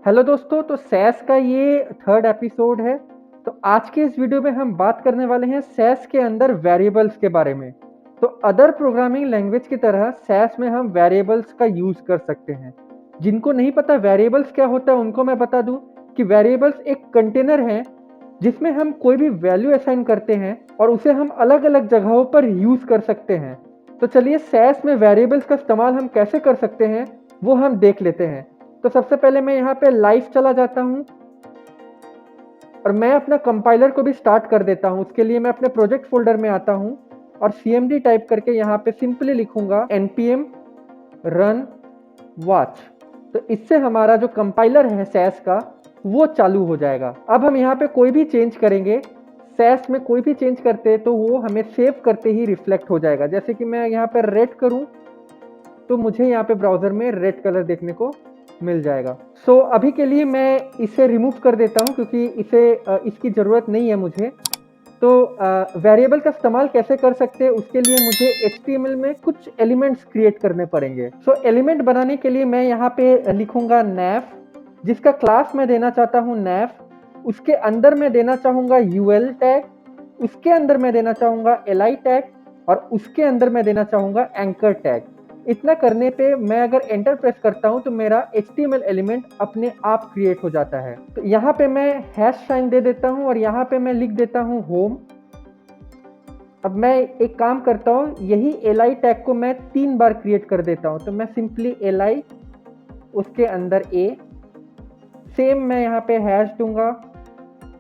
Hello दोस्तों, तो cess का ये थर्ड एपिसोड है। तो आज के इस वीडियो में हम बात करने वाले हैं सैस के अंदर वेरिएबल्स के बारे में। तो अदर प्रोग्रामिंग लैंग्वेज की तरह सैस में हम वेरिएबल्स का यूज़ कर सकते हैं। जिनको नहीं पता वेरिएबल्स क्या होता है उनको मैं बता दूं कि वेरिएबल्स एक कंटेनर है जिसमें हम कोई भी वैल्यू असाइन करते हैं और उसे हम अलग अलग जगहों पर यूज़ कर सकते हैं। तो चलिए सैस में वेरिएबल्स का इस्तेमाल हम कैसे कर सकते हैं वो हम देख लेते हैं। तो सबसे पहले मैं यहाँ पे लाइव चला जाता हूँ और मैं अपना कंपाइलर को भी स्टार्ट कर देता हूँ। उसके लिए मैं अपने प्रोजेक्ट फोल्डर में आता हूँ और cmd टाइप करके यहाँ पे सिंपली लिखूंगा npm run watch। तो इससे हमारा जो कंपाइलर है सैस का वो चालू हो जाएगा। अब हम यहाँ पे कोई भी चेंज करेंगे, सैस में कोई भी चेंज करते हैं तो वो हमें सेव करते ही रिफ्लेक्ट हो जाएगा। जैसे कि मैं यहाँ पे रेड करूँ तो मुझे यहाँ पे ब्राउज़र में रेड कलर देखने को मिल जाएगा। सो अभी के लिए मैं इसे रिमूव कर देता हूँ क्योंकि इसकी ज़रूरत नहीं है मुझे। तो वेरिएबल का इस्तेमाल कैसे कर सकते हैं उसके लिए मुझे HTML में कुछ एलिमेंट्स क्रिएट करने पड़ेंगे। सो एलिमेंट बनाने के लिए मैं यहाँ पे लिखूंगा nav, जिसका क्लास मैं देना चाहता हूँ nav। उसके अंदर मैं देना चाहूँगा ul टैग, उसके अंदर मैं देना चाहूँगा li टैग और उसके अंदर मैं देना चाहूँगा एंकर टैग। इतना करने पे मैं अगर एंटर प्रेस करता हूँ तो मेरा HTML एलिमेंट अपने आप क्रिएट हो जाता है। तो यहाँ पे मैं हैश साइन दे देता हूँ और यहाँ पे मैं लिख देता हूँ होम। अब मैं एक काम करता हूँ, यही li टैग को मैं 3 बार क्रिएट कर देता हूँ। तो मैं सिंपली li, उसके अंदर a, सेम मैं यहाँ पे हैश दूंगा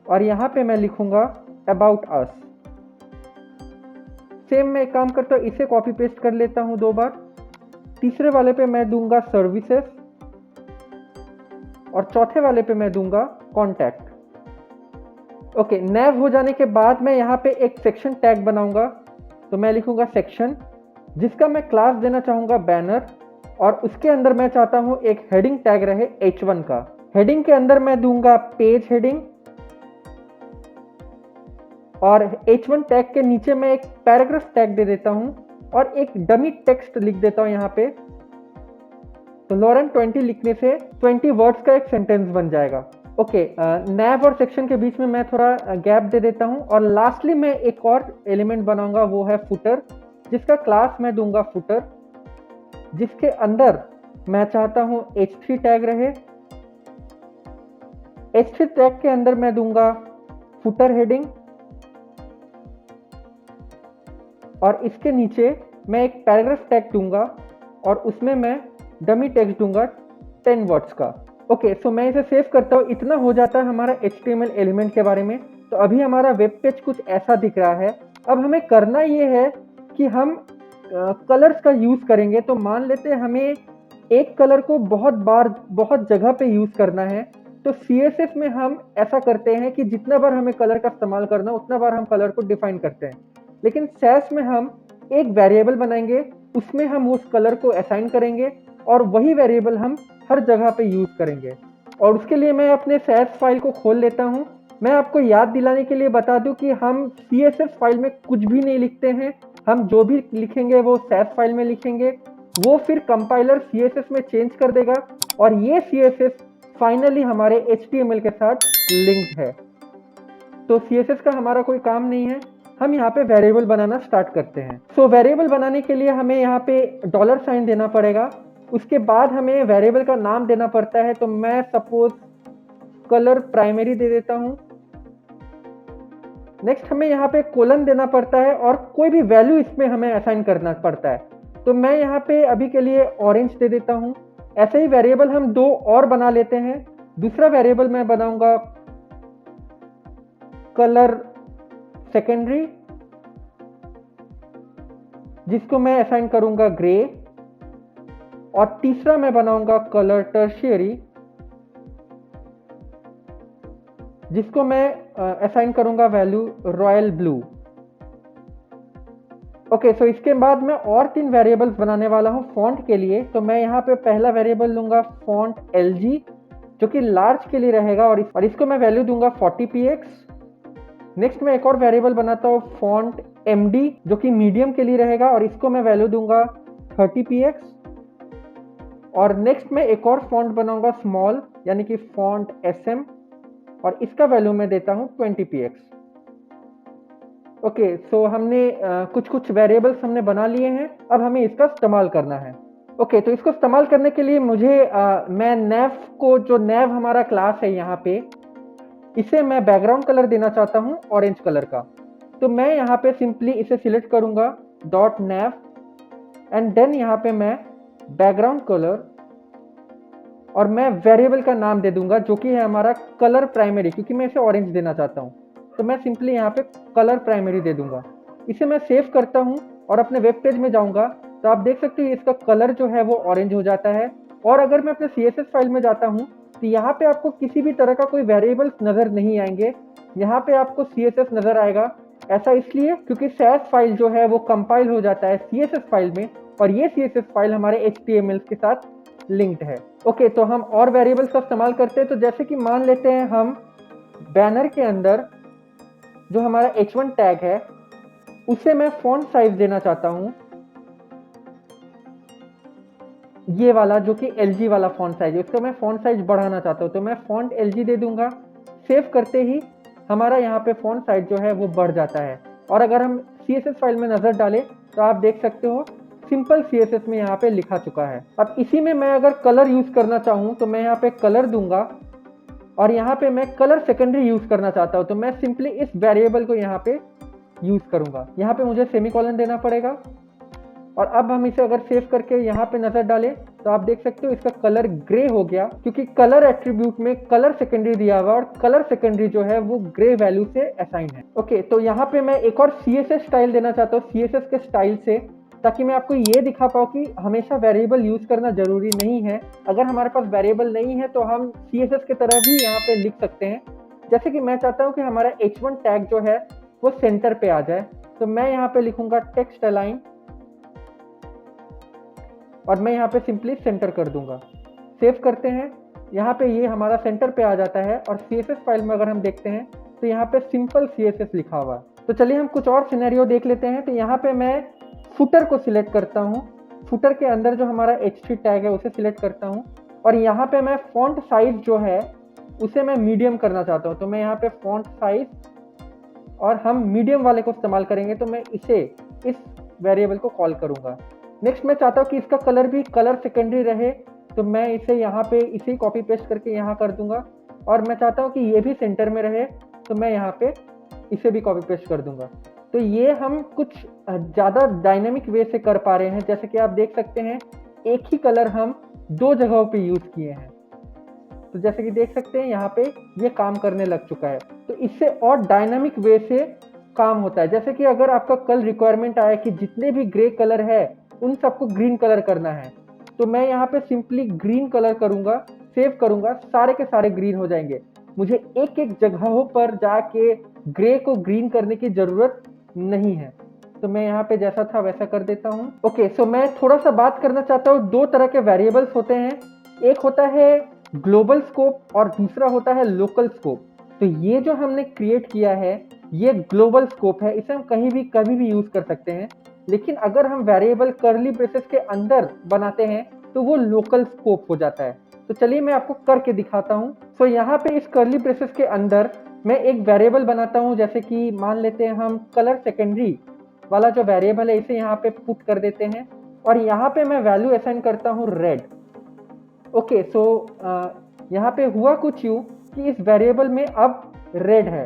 और यहाँ पे मैं लिखूंगा अबाउट अस। सेम मैं एक काम करता हूँ, इसे कॉपी पेस्ट कर लेता हूँ 2 बार। तीसरे वाले पे मैं दूंगा सर्विसेज और चौथे वाले पे मैं दूंगा कॉन्टैक्ट। ओके, नैव हो जाने के बाद मैं यहाँ पे एक सेक्शन टैग बनाऊंगा। तो मैं लिखूंगा सेक्शन, जिसका मैं क्लास देना चाहूंगा बैनर और उसके अंदर मैं चाहता हूँ एक हेडिंग टैग रहे h1 का। हेडिंग के अंदर मैं दूंगा पेज हेडिंग और h1 टैग के नीचे मैं एक पैराग्राफ टैग दे देता हूँ और एक डमी टेक्स्ट लिख देता हूँ यहाँ पे। तो लॉरेन 20 लिखने से 20 वर्ड्स का एक सेंटेंस बन जाएगा। ओके, नैव और सेक्शन के बीच में मैं थोड़ा गैप दे देता हूँ और लास्टली मैं एक और एलिमेंट बनाऊंगा, वो है फुटर, जिसका क्लास मैं दूंगा फुटर, जिसके अंदर मैं चाहता हूँ h3 टैग रहे। h3 टैग के अंदर मैं दूंगा फुटर हेडिंग और इसके नीचे मैं एक पैराग्राफ टैग दूंगा और उसमें मैं डमी टेक्स्ट दूंगा 10 वर्ड्स का। ओके, सो मैं इसे सेव करता हूँ। इतना हो जाता है हमारा HTML एलिमेंट के बारे में। तो अभी हमारा वेब पेज कुछ ऐसा दिख रहा है। अब हमें करना ये है कि हम कलर्स का यूज़ करेंगे। तो मान लेते हैं हमें एक कलर को बहुत बार बहुत जगह पे यूज़ करना है। तो CSS में हम ऐसा करते हैं कि जितना बार हमें कलर का इस्तेमाल करना उतना बार हम कलर को डिफाइन करते हैं। लेकिन सैस में हम एक वेरिएबल बनाएंगे, उसमें हम उस कलर को असाइन करेंगे और वही वेरिएबल हम हर जगह पे यूज़ करेंगे। और उसके लिए मैं अपने सैस फाइल को खोल लेता हूँ। मैं आपको याद दिलाने के लिए बता दूं कि हम CSS फाइल में कुछ भी नहीं लिखते हैं। हम जो भी लिखेंगे वो सैस फाइल में लिखेंगे, वो फिर कंपाइलर CSS में चेंज कर देगा और ये CSS फाइनली हमारे HTML के साथ लिंक्ड है। तो CSS का हमारा कोई काम नहीं है। हम यहाँ पे वेरिएबल बनाना स्टार्ट करते हैं। सो वेरिएबल बनाने के लिए हमें यहाँ पे डॉलर साइन देना पड़ेगा। उसके बाद हमें वेरिएबल का नाम देना पड़ता है। तो मैं सपोज कलर प्राइमरी दे देता हूँ। नेक्स्ट हमें यहाँ पे कोलन देना पड़ता है और कोई भी वैल्यू इसमें हमें असाइन करना पड़ता है। तो मैं यहाँ पे अभी के लिए ऑरेंज दे देता हूँ। ऐसे ही वेरिएबल हम 2 और बना लेते हैं। दूसरा वेरिएबल मैं बनाऊंगा कलर सेकेंडरी, जिसको मैं असाइन करूंगा ग्रे। और तीसरा मैं बनाऊंगा कलर टर्शियरी, जिसको मैं असाइन करूंगा वैल्यू रॉयल ब्लू। ओके, सो इसके बाद मैं और 3 वेरिएबल्स बनाने वाला हूं फॉन्ट के लिए। तो मैं यहाँ पे पहला वेरिएबल लूंगा फॉन्ट LG, जो कि लार्ज के लिए रहेगा और इसको मैं वैल्यू दूंगा 40px। नेक्स्ट मैं एक और वेरिएबल बनाता हूँ फॉन्ट MD, जो कि मीडियम के लिए रहेगा और इसको मैं वैल्यू दूंगा 30px। और नेक्स्ट मैं एक और फॉन्ट बनाऊंगा स्मॉल, यानी कि फॉन्ट SM, और इसका वैल्यू मैं देता हूं 20px। ओके, सो हमने कुछ कुछ वेरिएबल्स हमने बना लिए हैं, अब हमें इसका इस्तेमाल करना है। ओके, तो इसको इस्तेमाल करने के लिए मुझे मैं nav को, जो nav हमारा क्लास है यहाँ पे, इसे मैं बैकग्राउंड कलर देना चाहता हूँ ऑरेंज कलर का। तो मैं यहाँ पे सिंपली इसे सिलेक्ट करूंगा .nav एंड देन यहाँ पे मैं बैकग्राउंड कलर, और मैं वेरिएबल का नाम दे दूंगा जो कि है हमारा कलर प्राइमरी, क्योंकि मैं इसे ऑरेंज देना चाहता हूँ। तो मैं सिंपली यहाँ पे कलर प्राइमरी दे दूंगा। इसे मैं सेव करता हूँ और अपने वेब पेज में जाऊंगा, तो आप देख सकते हो इसका कलर जो है वो ऑरेंज हो जाता है। और अगर मैं अपने CSS फाइल में जाता हूँ तो यहाँ पे आपको किसी भी तरह का कोई वेरिएबल्स नजर नहीं आएंगे, यहाँ पे आपको CSS नजर आएगा। ऐसा इसलिए क्योंकि सैस फाइल जो है वो कंपाइल हो जाता है CSS फाइल में, और ये CSS फाइल हमारे HTML के साथ लिंक्ड है। ओके, तो हम और वेरिएबल्स का इस्तेमाल करते हैं। तो जैसे कि मान लेते हैं हम बैनर के अंदर जो हमारा H1 टैग है उसे मैं फॉन्ट साइज देना चाहता हूं, ये वाला जो कि LG वाला फॉन्ट साइज है, उसका मैं फॉन्ट साइज बढ़ाना चाहता हूं। तो मैं फॉन्ट LG दे दूंगा। सेव करते ही हमारा यहाँ पे फॉन्ट साइज जो है वो बढ़ जाता है। और अगर हम CSS फाइल में नजर डालें तो आप देख सकते हो सिंपल CSS में यहाँ पे लिखा चुका है। अब इसी में मैं अगर कलर यूज करना चाहूँ तो मैं यहाँ पे कलर दूंगा, और यहाँ पे मैं कलर सेकेंडरी यूज करना चाहता हूँ तो मैं सिंपली इस वेरिएबल को यहाँ पे यूज करूंगा। यहाँ पे मुझे सेमीकोलन देना पड़ेगा। और अब हम इसे अगर सेव करके यहाँ पे नजर डालें तो आप देख सकते हो इसका कलर ग्रे हो गया, क्योंकि कलर एट्रीब्यूट में कलर सेकेंडरी दिया हुआ, और कलर सेकेंडरी जो है वो ग्रे वैल्यू से असाइन है। ओके, तो यहाँ पे मैं एक और CSS स्टाइल देना चाहता हूँ CSS के स्टाइल से, ताकि मैं आपको ये दिखा पाऊँ कि हमेशा वेरिएबल यूज करना जरूरी नहीं है। अगर हमारे पास वेरिएबल नहीं है तो हम CSS की तरह भी यहाँ पे लिख सकते हैं। जैसे कि मैं चाहता हूँ कि हमारा H1 टैग जो है वो सेंटर पे आ जाए, तो मैं यहाँ पे लिखूंगा टेक्स्ट अलाइन, और मैं यहाँ पे सिंपली सेंटर कर दूंगा। सेव करते हैं, यहाँ पे ये हमारा सेंटर पे आ जाता है। और CSS फाइल में अगर हम देखते हैं तो यहाँ पे सिंपल CSS लिखा हुआ है। तो चलिए हम कुछ और सिनेरियो देख लेते हैं। तो यहाँ पे मैं फुटर को सिलेक्ट करता हूँ, फुटर के अंदर जो हमारा H3 टैग है उसे सिलेक्ट करता हूँ, और यहाँ पे मैं फॉन्ट साइज जो है उसे मैं मीडियम करना चाहता हूँ। तो मैं यहाँ पे फॉन्ट साइज, और हम मीडियम वाले को इस्तेमाल करेंगे, तो मैं इसे इस वेरिएबल को कॉल करूंगा। नेक्स्ट मैं चाहता हूँ कि इसका कलर भी कलर सेकेंडरी रहे, तो मैं इसे यहाँ पे इसे कॉपी पेस्ट करके यहाँ कर दूंगा। और मैं चाहता हूँ कि ये भी सेंटर में रहे, तो मैं यहाँ पे इसे भी कॉपी पेस्ट कर दूंगा। तो ये हम कुछ ज़्यादा डायनेमिक वे से कर पा रहे हैं। जैसे कि आप देख सकते हैं एक ही कलर हम दो जगहों पे यूज़ किए हैं। तो जैसे कि देख सकते हैं यहाँ पे ये काम करने लग चुका है। तो इससे और डायनामिक वे से काम होता है। जैसे कि अगर आपका कल रिक्वायरमेंट आया कि जितने भी ग्रे कलर है उन सबको ग्रीन कलर करना है, तो मैं यहाँ पे सिंपली ग्रीन कलर करूंगा, सेव करूंगा, सारे के सारे ग्रीन हो जाएंगे। मुझे एक एक जगहों पर जाके ग्रे को ग्रीन करने की जरूरत नहीं है। तो मैं यहाँ पे जैसा था वैसा कर देता हूँ। ओके, सो मैं थोड़ा सा बात करना चाहता हूँ। दो तरह के वेरिएबल्स होते हैं, एक होता है ग्लोबल स्कोप और दूसरा होता है लोकल स्कोप। तो ये जो हमने क्रिएट किया है ये ग्लोबल स्कोप है, इसे हम कहीं भी कभी भी यूज कर सकते हैं। लेकिन अगर हम वेरिएबल कर्ली ब्रेसेस के अंदर बनाते हैं तो वो लोकल स्कोप हो जाता है। तो चलिए मैं आपको करके दिखाता हूँ। तो यहाँ पे इस कर्ली ब्रेसेस के अंदर मैं एक वेरिएबल बनाता हूँ। जैसे कि मान लेते हैं हम कलर सेकेंडरी वाला जो वेरिएबल है इसे यहाँ पे पुट कर देते हैं, और यहाँ पे मैं वैल्यू असाइन करता हूँ रेड। ओके, सो यहाँ पे हुआ कुछ यूँ कि इस वेरिएबल में अब रेड है।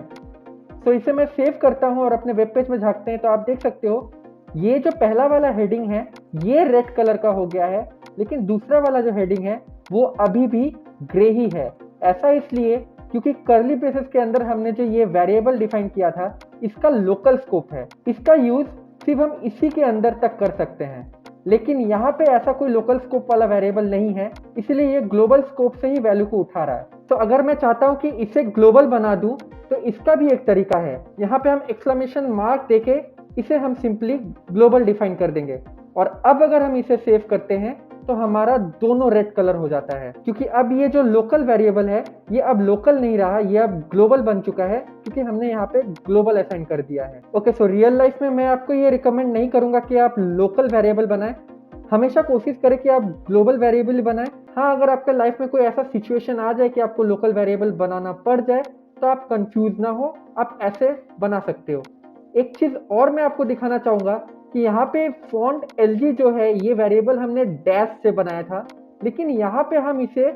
तो इसे मैं सेव करता हूँ और अपने वेब पेज में झांकते हैं तो आप देख सकते हो ये जो पहला वाला हेडिंग है ये रेड कलर का हो गया है, लेकिन दूसरा वाला जो हेडिंग है वो अभी भी ग्रे ही है। ऐसा इसलिए क्योंकि कर्ली ब्रेसेस के अंदर हमने जो ये वेरिएबल डिफाइन किया था इसका लोकल स्कोप है, इसका यूज सिर्फ हम इसी के अंदर तक कर सकते हैं। लेकिन यहाँ पे ऐसा कोई लोकल स्कोप वाला वेरिएबल नहीं है, इसलिए ये ग्लोबल स्कोप से ही वैल्यू को उठा रहा है। तो अगर मैं चाहता हूँ कि इसे ग्लोबल बना दूं तो इसका भी एक तरीका है। यहाँ पे हम एक्सक्लेमेशन मार्क देके इसे हम सिंपली ग्लोबल डिफाइन कर देंगे, और अब अगर हम इसे सेव करते हैं तो हमारा दोनों रेड कलर हो जाता है, क्योंकि अब ये जो लोकल वेरिएबल है ये अब लोकल नहीं रहा, ये अब ग्लोबल बन चुका है, क्योंकि हमने यहाँ पे ग्लोबल असाइन कर दिया है। ओके, सो रियल लाइफ में मैं आपको ये रिकमेंड नहीं करूंगा कि आप लोकल वेरिएबल बनाएं। हमेशा कोशिश करें कि आप ग्लोबल वेरिएबल ही बनाएं। हाँ, अगर आपके लाइफ में कोई ऐसा सिचुएशन आ जाए कि आपको लोकल वेरिएबल बनाना पड़ जाए, तो आप कंफ्यूज ना हो, आप ऐसे बना सकते हो। एक चीज़ और मैं आपको दिखाना चाहूँगा कि यहाँ पे फ़ॉन्ट एलजी जो है, ये वेरिएबल हमने डैश से बनाया था, लेकिन यहाँ पे हम इसे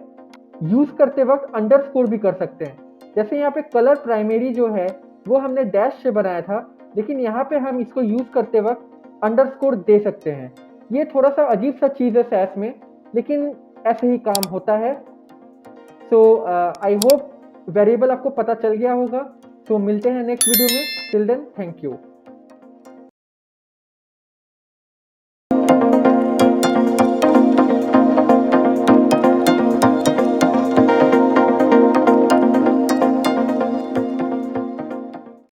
यूज़ करते वक्त अंडरस्कोर भी कर सकते हैं। जैसे यहाँ पे कलर प्राइमरी जो है, वो हमने डैश से बनाया था, लेकिन यहाँ पे हम इसको यूज़ करते वक्त अंडरस्कोर दे सकते हैं। ये थोड़ा सा अजीब सा चीज़ है सैस में, लेकिन ऐसे ही काम होता है। सो आई होप वेरिएबल आपको पता चल गया होगा। सो मिलते हैं नेक्स्ट वीडियो में। Till then, thank you.